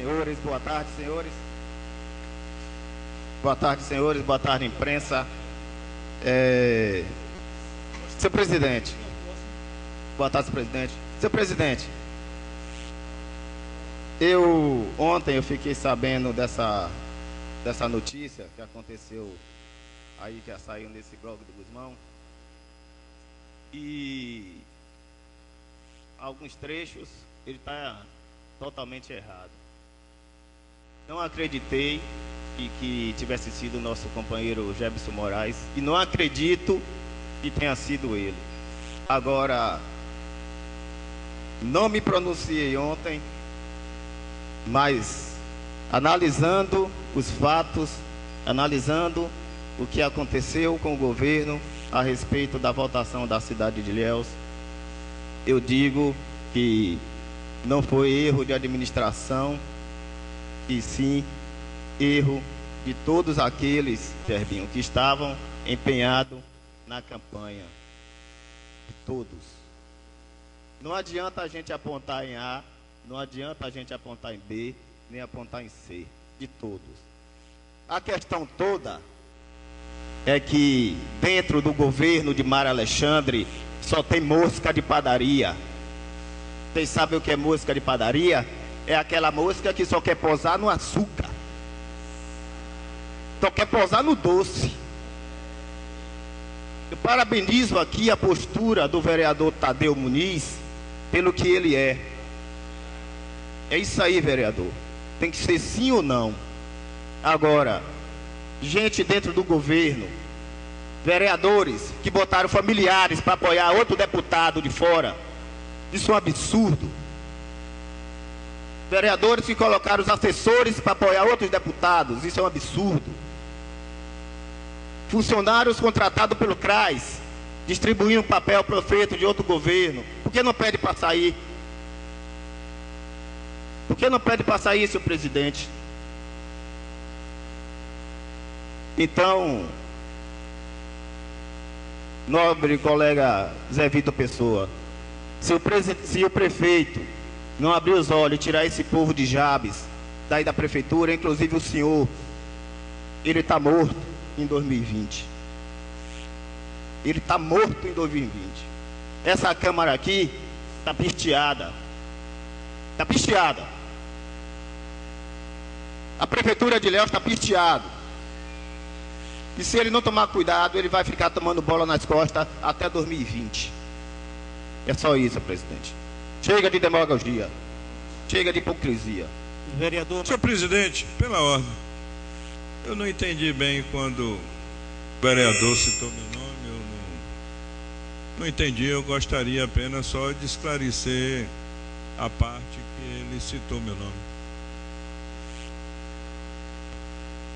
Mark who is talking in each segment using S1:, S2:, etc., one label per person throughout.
S1: senhores. Boa tarde, senhores. Boa tarde, senhores. Boa tarde, imprensa. Senhor presidente. Boa tarde, senhor presidente. Senhor presidente, ontem eu fiquei sabendo dessa notícia que aconteceu aí, que saiu nesse blog do Guzmão. E alguns trechos ele está totalmente errado. Não acreditei que tivesse sido o nosso companheiro Jebson Moraes, e não acredito que tenha sido ele. Agora, não me pronunciei ontem, mas analisando os fatos, analisando o que aconteceu com o governo a respeito da votação da cidade de Ilhéus, eu digo que não foi erro de administração, e sim erro de todos aqueles, Zerbinho, que estavam empenhados na campanha. De todos. Não adianta a gente apontar em A, não adianta a gente apontar em B, nem apontar em C. De todos. A questão toda é que dentro do governo de Mário Alexandre só tem mosca de padaria. Vocês sabem o que é mosca de padaria? É aquela mosca que só quer pousar no açúcar, só quer pousar no doce. Eu parabenizo aqui a postura do vereador Tadeu Muniz pelo que ele é. É isso aí, vereador. Tem que ser sim ou não. Agora, gente dentro do governo, vereadores que botaram familiares para apoiar outro deputado de fora, isso é um absurdo. Vereadores que colocaram os assessores para apoiar outros deputados, isso é um absurdo. Funcionários contratados pelo CRAS, distribuindo papel para o prefeito de outro governo. Por que não pede para sair? Por que não pede para sair, senhor presidente? Então, nobre colega Zé Vitor Pessoa, se o prefeito não abrir os olhos e tirar esse povo de Jabes daí da prefeitura, inclusive o senhor, ele está morto em 2020. Ele está morto em 2020. Essa Câmara aqui está pisteada. Está pisteada. A prefeitura de Ilhéus está pisteada. E se ele não tomar cuidado, ele vai ficar tomando bola nas costas até 2020. É só isso, presidente. Chega de demagogia. Chega de hipocrisia.
S2: Vereador. Senhor presidente, pela ordem. Eu não entendi bem quando o vereador citou meu nome. Eu não entendi. Eu gostaria apenas só de esclarecer a parte que ele citou meu nome.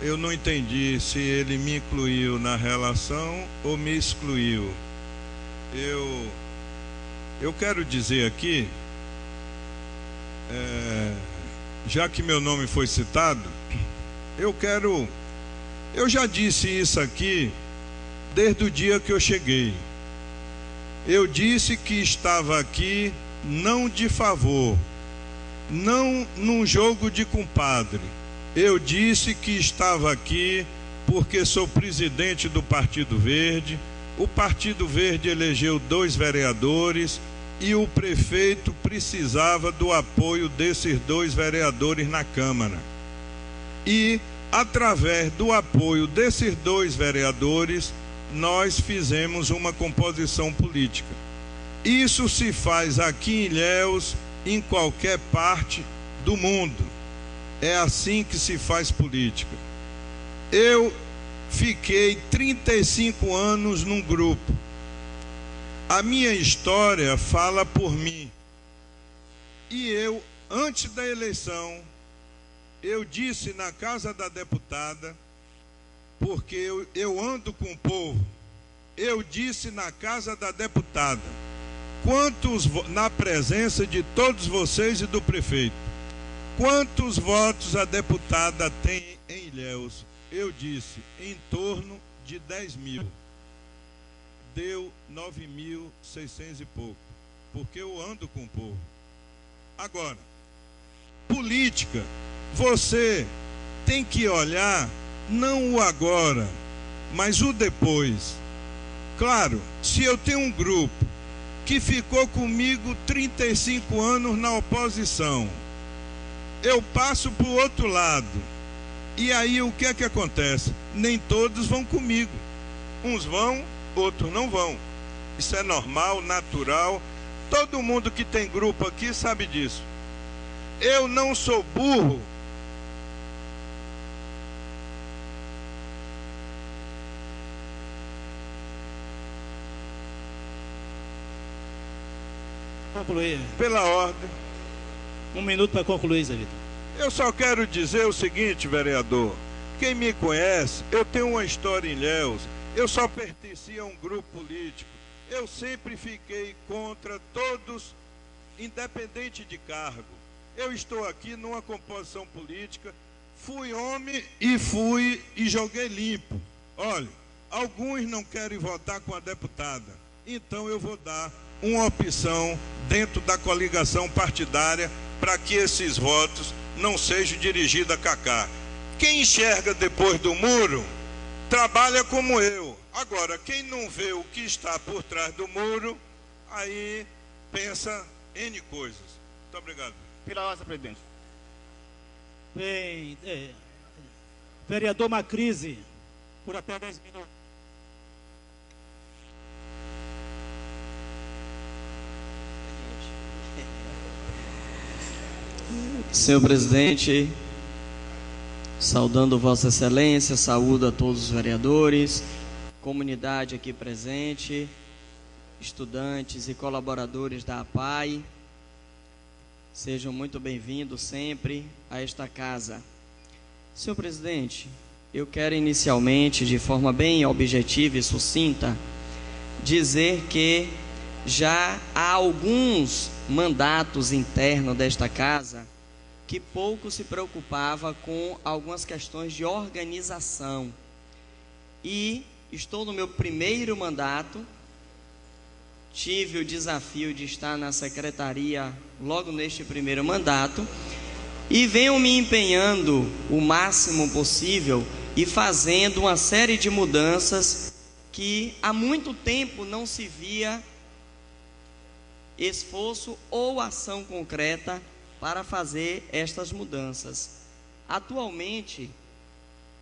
S2: Eu não entendi se ele me incluiu na relação ou me excluiu. Eu quero dizer aqui, já que meu nome foi citado, eu já disse isso aqui desde o dia que eu cheguei. Eu disse que estava aqui não de favor, não num jogo de compadre. Eu disse que estava aqui porque sou presidente do Partido Verde. O Partido Verde elegeu 2 vereadores e o prefeito precisava do apoio desses 2 vereadores na Câmara. E, através do apoio desses 2 vereadores, nós fizemos uma composição política. Isso se faz aqui em Ilhéus, em qualquer parte do mundo. É assim que se faz política. Eu fiquei 35 anos num grupo. A minha história fala por mim. E eu, antes da eleição, eu disse na Casa da Deputada, porque eu ando com o povo, eu disse na Casa da Deputada, na presença de todos vocês e do prefeito, quantos votos a deputada tem em Ilhéus? Eu disse, em torno de 10 mil. Deu 9.600 e pouco, porque eu ando com o povo. Agora, política você tem que olhar não o agora, mas o depois. Claro, se eu tenho um grupo que ficou comigo 35 anos na oposição, eu passo para o outro lado, e aí o que é que acontece? Nem todos vão comigo. Uns vão, outros não vão. Isso é normal, natural. Todo mundo que tem grupo aqui sabe disso. Eu não sou burro.
S3: Concluir.
S2: Pela ordem.
S3: 1 minuto para concluir, Zé Vitor.
S2: Eu só quero dizer o seguinte, vereador. Quem me conhece, eu tenho uma história em Ilhéus. Eu só pertencia a um grupo político. Eu sempre fiquei contra todos, independente de cargo. Eu estou aqui numa composição política. Fui homem e joguei limpo. Olha, alguns não querem votar com a deputada. Então eu vou dar uma opção dentro da coligação partidária para que esses votos não sejam dirigidos a Cacá. Quem enxerga depois do muro, trabalha como eu. Agora, quem não vê o que está por trás do muro, aí pensa N coisas. Muito obrigado.
S1: Pela ordem, presidente.
S3: Bem, vereador Macrise, por até 10 minutos.
S4: Senhor presidente, saudando Vossa Excelência, saúdo a todos os vereadores, comunidade aqui presente, estudantes e colaboradores da APAI, sejam muito bem-vindos sempre a esta casa. Senhor presidente, eu quero inicialmente, de forma bem objetiva e sucinta, dizer que já há alguns mandatos internos desta casa que pouco se preocupava com algumas questões de organização. E estou no meu primeiro mandato, tive o desafio de estar na secretaria logo neste primeiro mandato, e venho me empenhando o máximo possível e fazendo uma série de mudanças que há muito tempo não se via esforço ou ação concreta para fazer estas mudanças. Atualmente,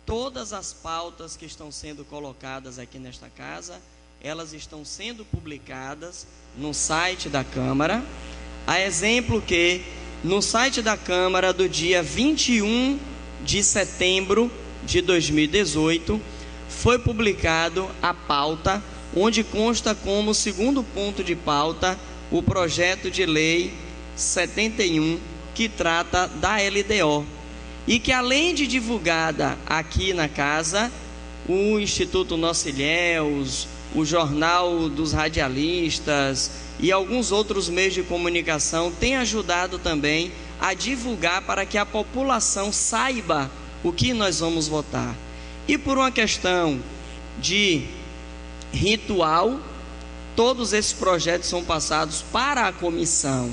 S4: todas as pautas que estão sendo colocadas aqui nesta casa, elas estão sendo publicadas no site da Câmara. A exemplo que no site da Câmara do dia 21 de setembro de 2018 foi publicado a pauta, onde consta como segundo ponto de pauta o projeto de lei 71, que trata da LDO, e que além de divulgada aqui na casa, o Instituto Nossa Ilhéus, o Jornal dos Radialistas e alguns outros meios de comunicação têm ajudado também a divulgar para que a população saiba o que nós vamos votar. E por uma questão de ritual, todos esses projetos são passados para a comissão.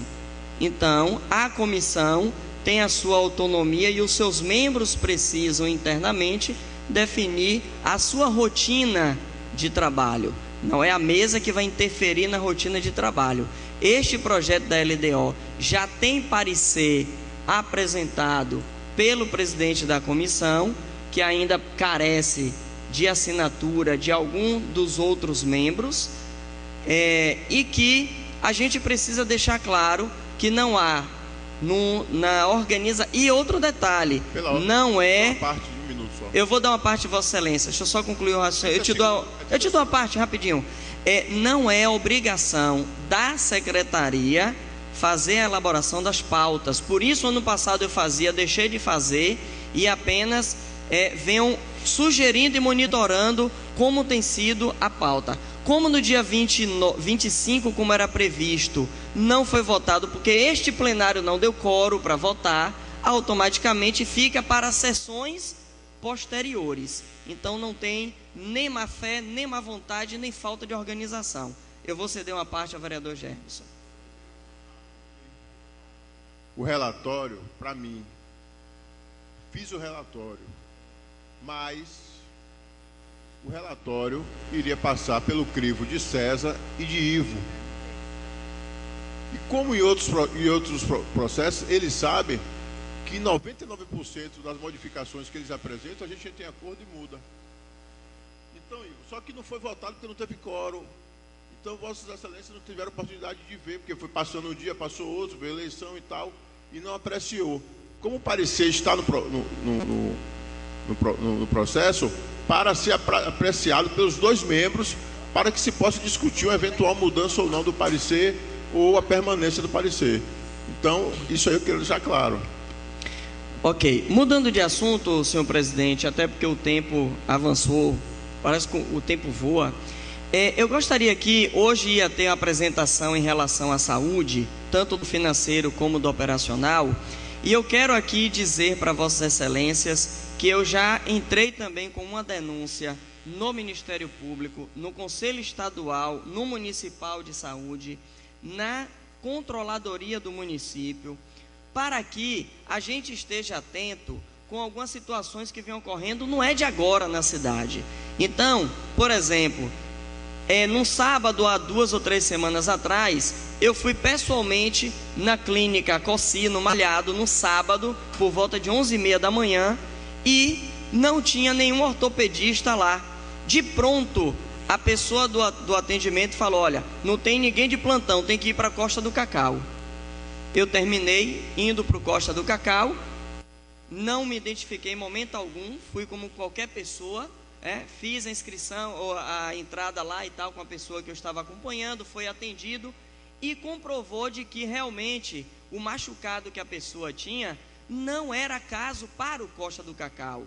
S4: Então, a comissão tem a sua autonomia e os seus membros precisam internamente definir a sua rotina de trabalho. Não é a mesa que vai interferir na rotina de trabalho. Este projeto da LDO já tem parecer apresentado pelo presidente da comissão, que ainda carece de assinatura de algum dos outros membros, e que a gente precisa deixar claro que não há na organização. E outro detalhe, não é. Eu vou dar uma parte de Vossa Excelência, deixa eu só concluir o raciocínio. Eu te dou uma parte rapidinho. Não é obrigação da secretaria fazer a elaboração das pautas. Por isso, ano passado eu fazia, deixei de fazer, e apenas venham sugerindo e monitorando como tem sido a pauta. Como no dia 25, como era previsto, não foi votado, porque este plenário não deu quórum para votar, automaticamente fica para sessões posteriores. Então não tem nem má fé, nem má vontade, nem falta de organização. Eu vou ceder uma parte ao vereador Gerson.
S5: O relatório, para mim, fiz o relatório, mas o relatório iria passar pelo crivo de César e de Ivo. E como em outros processos, eles sabem que 99% das modificações que eles apresentam, a gente tem acordo e muda. Então, só que não foi votado porque não teve quórum. Então, Vossas Excelências não tiveram oportunidade de ver, porque foi passando um dia, passou outro, veio eleição e tal, e não apreciou. Como o parecer está no processo, para ser apreciado pelos dois membros, para que se possa discutir uma eventual mudança ou não do parecer, ou a permanência do parecer. Então, isso aí eu quero deixar claro.
S4: Ok. Mudando de assunto, senhor presidente, até porque o tempo avançou, parece que o tempo voa. Eu gostaria que hoje ia ter uma apresentação em relação à saúde, tanto do financeiro como do operacional, e eu quero aqui dizer para Vossas Excelências que eu já entrei também com uma denúncia no Ministério Público, no Conselho Estadual, no Municipal de Saúde, na Controladoria do município, para que a gente esteja atento com algumas situações que vêm ocorrendo, não é de agora na cidade. Então, por exemplo, num sábado, há 2 ou 3 semanas atrás, eu fui pessoalmente na clínica Cossino Malhado, no sábado, por volta de 11h30 da manhã, e não tinha nenhum ortopedista lá. De pronto, a pessoa do atendimento falou: olha, não tem ninguém de plantão, tem que ir para a Costa do Cacau. Eu terminei indo para o Costa do Cacau, não me identifiquei em momento algum, fui como qualquer pessoa, fiz a inscrição, ou a entrada lá e tal, com a pessoa que eu estava acompanhando, foi atendido e comprovou de que realmente o machucado que a pessoa tinha não era caso para o Costa do Cacau.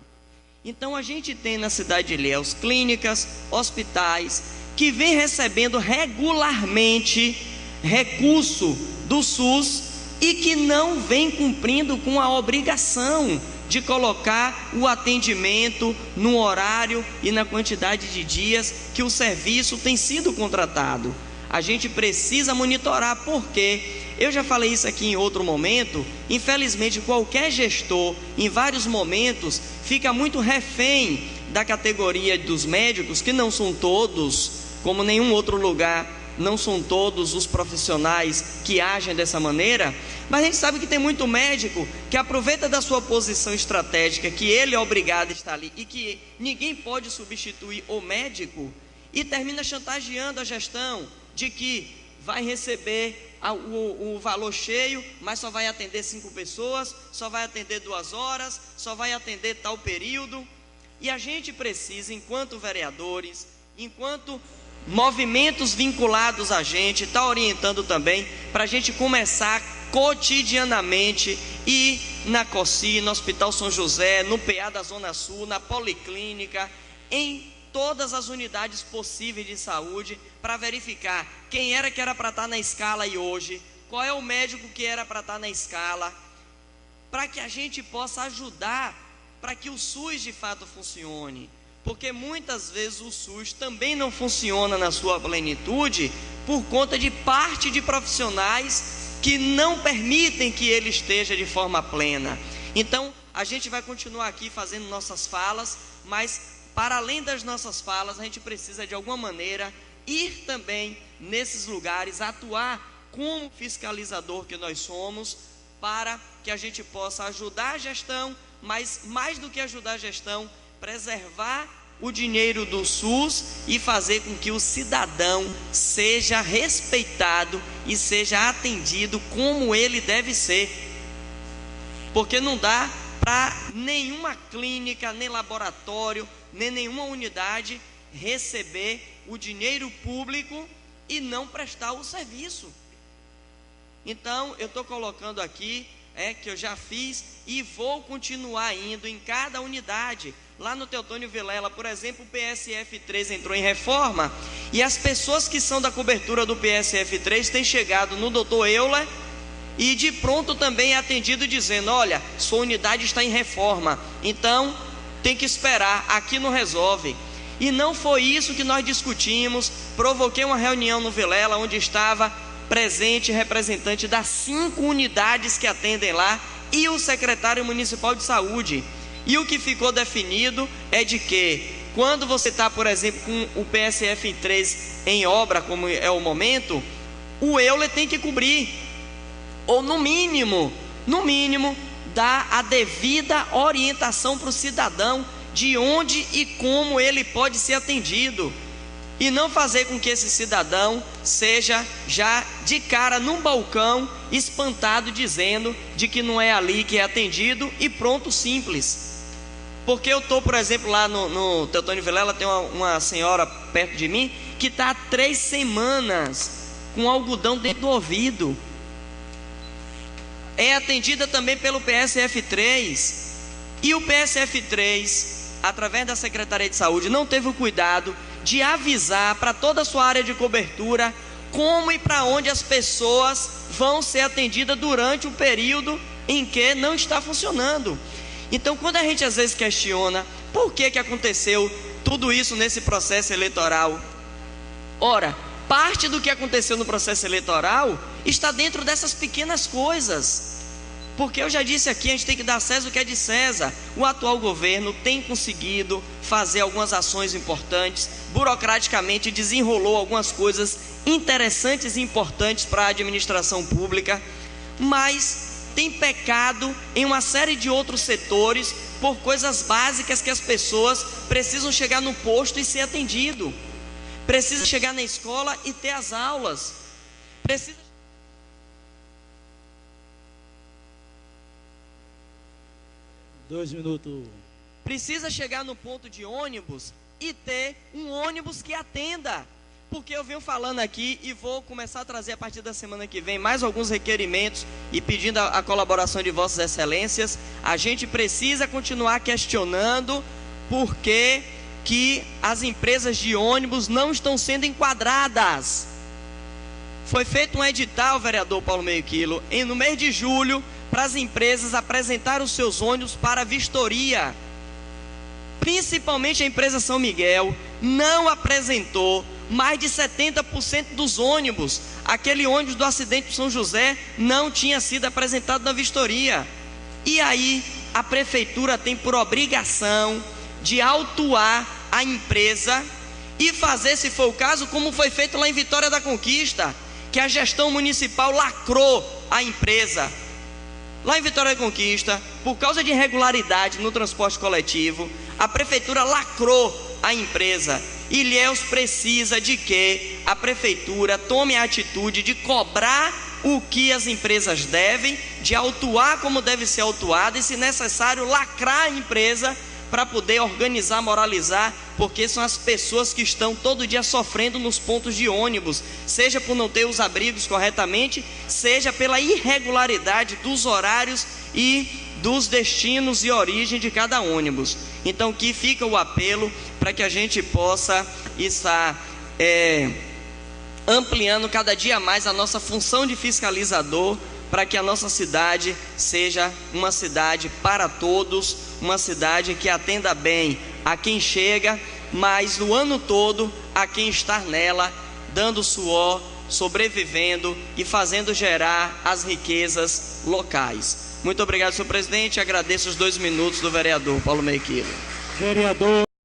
S4: Então a gente tem na cidade de Ilhéus clínicas, hospitais, que vem recebendo regularmente recurso do SUS e que não vem cumprindo com a obrigação de colocar o atendimento no horário e na quantidade de dias que o serviço tem sido contratado. A gente precisa monitorar, porque eu já falei isso aqui em outro momento, infelizmente qualquer gestor, em vários momentos, fica muito refém da categoria dos médicos, que não são todos, como nenhum outro lugar, não são todos os profissionais que agem dessa maneira, mas a gente sabe que tem muito médico que aproveita da sua posição estratégica, que ele é obrigado a estar ali e que ninguém pode substituir o médico, e termina chantageando a gestão de que vai receber o valor cheio, mas só vai atender 5 pessoas, só vai atender 2 horas, só vai atender tal período. E a gente precisa, enquanto vereadores, enquanto movimentos vinculados a gente, está orientando também, para a gente começar cotidianamente ir na COSI, no Hospital São José, no PA da Zona Sul, na Policlínica, em todas as unidades possíveis de saúde, para verificar quem era que era para estar na escala e hoje, qual é o médico que era para estar na escala, para que a gente possa ajudar, para que o SUS de fato funcione, porque muitas vezes o SUS também não funciona na sua plenitude, por conta de parte de profissionais que não permitem que ele esteja de forma plena. Então, a gente vai continuar aqui fazendo nossas falas, mas para além das nossas falas, a gente precisa de alguma maneira ir também nesses lugares, atuar como fiscalizador que nós somos, para que a gente possa ajudar a gestão, mas mais do que ajudar a gestão, preservar o dinheiro do SUS e fazer com que o cidadão seja respeitado e seja atendido como ele deve ser, porque não dá para nenhuma clínica, nem laboratório, nem nenhuma unidade receber o dinheiro público e não prestar o serviço. Então eu estou colocando aqui que eu já fiz e vou continuar indo em cada unidade. Lá no Teotônio Vilela, por exemplo, o PSF3 entrou em reforma, e as pessoas que são da cobertura do PSF3 têm chegado no Dr. Euler e de pronto também é atendido dizendo: olha, sua unidade está em reforma, então tem que esperar, aqui não resolve. E não foi isso que nós discutimos. Provoquei uma reunião no Vilela, onde estava presente representante das 5 unidades que atendem lá, e o secretário municipal de saúde. E o que ficou definido é de que, quando você está, por exemplo, com o PSF 3 em obra, como é o momento, o Euler tem que cobrir, ou no mínimo, dar a devida orientação para o cidadão de onde e como ele pode ser atendido, e não fazer com que esse cidadão seja já de cara num balcão espantado, dizendo de que não é ali que é atendido e pronto, simples. Porque eu estou, por exemplo, lá no Teotônio Vilela, tem uma senhora perto de mim que está há 3 semanas com algodão dentro do ouvido. É atendida também pelo PSF3, e o PSF3, através da Secretaria de Saúde, não teve o cuidado de avisar para toda a sua área de cobertura como e para onde as pessoas vão ser atendidas durante o período em que não está funcionando. Então, quando a gente às vezes questiona por que aconteceu tudo isso nesse processo eleitoral, ora, parte do que aconteceu no processo eleitoral está dentro dessas pequenas coisas. Porque eu já disse aqui, a gente tem que dar a César o que é de César. O atual governo tem conseguido fazer algumas ações importantes, burocraticamente desenrolou algumas coisas interessantes e importantes para a administração pública, mas tem pecado em uma série de outros setores por coisas básicas que as pessoas precisam chegar no posto e ser atendido, precisa chegar na escola e ter as aulas, precisa... Precisa chegar no ponto de ônibus e ter um ônibus que atenda. Porque eu venho falando aqui e vou começar a trazer a partir da semana que vem mais alguns requerimentos e pedindo a colaboração de vossas excelências. A gente precisa continuar questionando por que as empresas de ônibus não estão sendo enquadradas. Foi feito um edital, vereador Paulo Meio Quilo, no mês de julho, para as empresas apresentarem os seus ônibus para vistoria. Principalmente a empresa São Miguel não apresentou mais de 70% dos ônibus. Aquele ônibus do acidente de São José não tinha sido apresentado na vistoria. E aí a prefeitura tem por obrigação de autuar a empresa e fazer, se for o caso, como foi feito lá em Vitória da Conquista, que a gestão municipal lacrou a empresa. Lá em Vitória da Conquista, por causa de irregularidade no transporte coletivo, a prefeitura lacrou a empresa. Ilhéus precisa de que a prefeitura tome a atitude de cobrar o que as empresas devem, de autuar como deve ser autuada e, se necessário, lacrar a empresa para poder organizar, moralizar, porque são as pessoas que estão todo dia sofrendo nos pontos de ônibus, seja por não ter os abrigos corretamente, seja pela irregularidade dos horários e dos destinos e origem de cada ônibus. Então, aqui fica o apelo para que a gente possa estar ampliando cada dia mais a nossa função de fiscalizador, para que a nossa cidade seja uma cidade para todos, uma cidade que atenda bem a quem chega, mas o ano todo a quem está nela, dando suor, sobrevivendo e fazendo gerar as riquezas locais. Muito obrigado, senhor presidente. Agradeço os 2 minutos do vereador Paulo Meio Quilo.
S3: Vereador